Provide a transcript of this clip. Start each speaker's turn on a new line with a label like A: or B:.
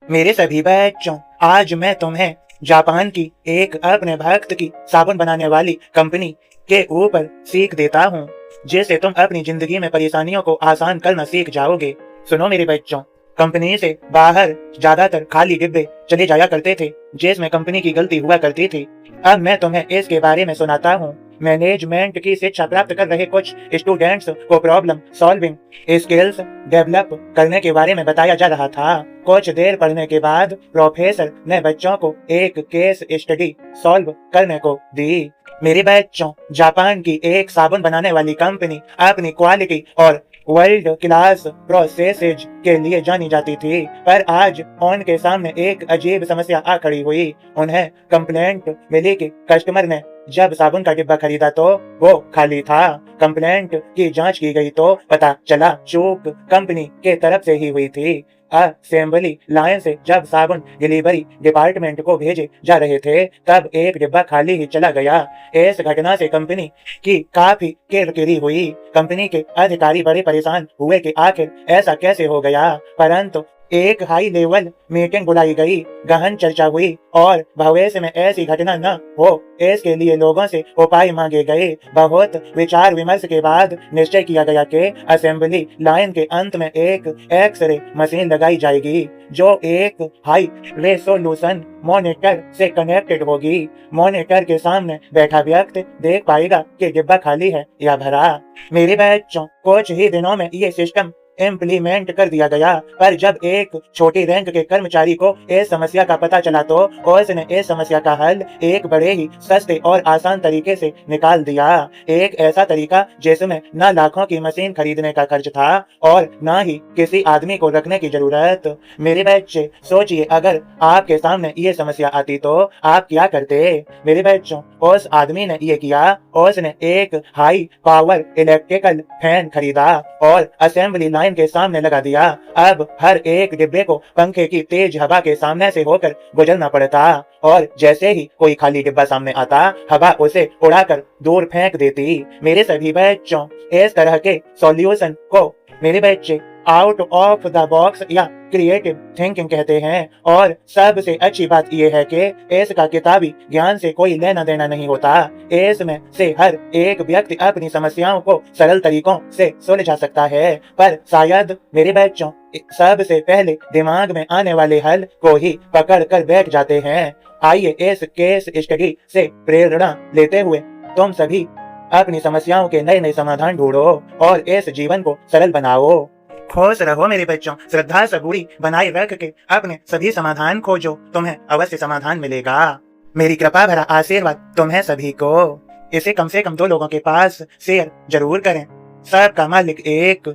A: मेरे सभी बच्चों, आज मैं तुम्हें जापान की एक अपने भक्त की साबुन बनाने वाली कंपनी के ऊपर सीख देता हूँ, जिससे तुम अपनी जिंदगी में परेशानियों को आसान करना सीख जाओगे। सुनो मेरे बच्चों, कंपनी से बाहर ज्यादातर खाली डिब्बे चले जाया करते थे, जिसमें कंपनी की गलती हुआ करती थी। अब मैं तुम्हें इसके बारे में सुनाता हूँ। मैनेजमेंट की शिक्षा प्राप्त कर रहे कुछ स्टूडेंट्स को प्रॉब्लम सॉल्विंग स्किल्स डेवलप करने के बारे में बताया जा रहा था। कुछ देर पढ़ने के बाद प्रोफेसर ने बच्चों को एक केस स्टडी सॉल्व करने को दी। मेरे बच्चों, जापान की एक साबुन बनाने वाली कंपनी अपनी क्वालिटी और वर्ल्ड क्लास प्रोसेसेज के लिए जानी जाती थी, पर आज उनके सामने एक अजीब समस्या आ खड़ी हुई। उन्हें कंप्लेंट मिली कि कस्टमर ने जब साबुन का डिब्बा खरीदा तो वो खाली था। कंप्लेंट की जांच की गई तो पता चला चूक कंपनी के तरफ से ही हुई थी। असेंबली लाइन से जब साबुन डिलीवरी डिपार्टमेंट को भेजे जा रहे थे, तब एक डिब्बा खाली ही चला गया। इस घटना से कंपनी की काफी किरकिरी हुई। कंपनी के अधिकारी बड़े परेशान हुए कि आखिर ऐसा कैसे हो गया, परंतु एक हाई लेवल मीटिंग बुलाई गई, गहन चर्चा हुई और भविष्य में ऐसी घटना न हो इसके लिए लोगों से उपाय मांगे गए। बहुत विचार विमर्श के बाद निश्चय किया गया कि असेंबली लाइन के अंत में एक एक्सरे मशीन लगाई जाएगी, जो एक हाई रेसोल्यूशन मॉनिटर से कनेक्टेड होगी। मॉनिटर के सामने बैठा व्यक्ति देख पाएगा कि डिब्बा खाली है या भरा। मेरे बच्चों, कुछ ही दिनों में ये सिस्टम इम्प्लीमेंट कर दिया गया, पर जब एक छोटी रैंक के कर्मचारी को इस समस्या का पता चला तो उसने इस समस्या का हल एक बड़े ही सस्ते और आसान तरीके से निकाल दिया। एक ऐसा तरीका जिसमें न लाखों की मशीन खरीदने का खर्च था और न ही किसी आदमी को रखने की जरूरत। मेरे बच्चे, सोचिए, अगर आपके सामने ये समस्या आती तो आप क्या करते? मेरे बच्चों, उस आदमी ने ये किया, उसने एक हाई पावर इलेक्ट्रिकल फैन खरीदा और असेंबली लाइन के सामने लगा दिया। अब हर एक डिब्बे को पंखे की तेज हवा के सामने से होकर गुजरना पड़ता और जैसे ही कोई खाली डिब्बा सामने आता, हवा उसे उड़ाकर दूर फेंक देती। मेरे सभी बच्चों, इस तरह के सॉल्यूशन को मेरे बच्चे आउट ऑफ द बॉक्स या क्रिएटिव थिंकिंग कहते हैं। और सबसे अच्छी बात यह है कि इसका किताबी ज्ञान से कोई लेना देना नहीं होता। इसमें से हर एक व्यक्ति अपनी समस्याओं को सरल तरीकों से सुलझा सकता है, पर शायद मेरे बच्चों सबसे पहले दिमाग में आने वाले हल को ही पकड़ कर बैठ जाते हैं। आइए इस केस स्टडी से प्रेरणा लेते हुए तुम सभी अपनी समस्याओं के नए नए समाधान ढूंढो और इस जीवन को सरल बनाओ। खुश रहो मेरे बच्चों, श्रद्धा सबूरी बनाए रख के अपने सभी समाधान खोजो, तुम्हें अवश्य समाधान मिलेगा। मेरी कृपा भरा आशीर्वाद तुम्हें सभी को। इसे कम से कम 2 लोगों के पास शेयर जरूर करें। सबका मालिक एक।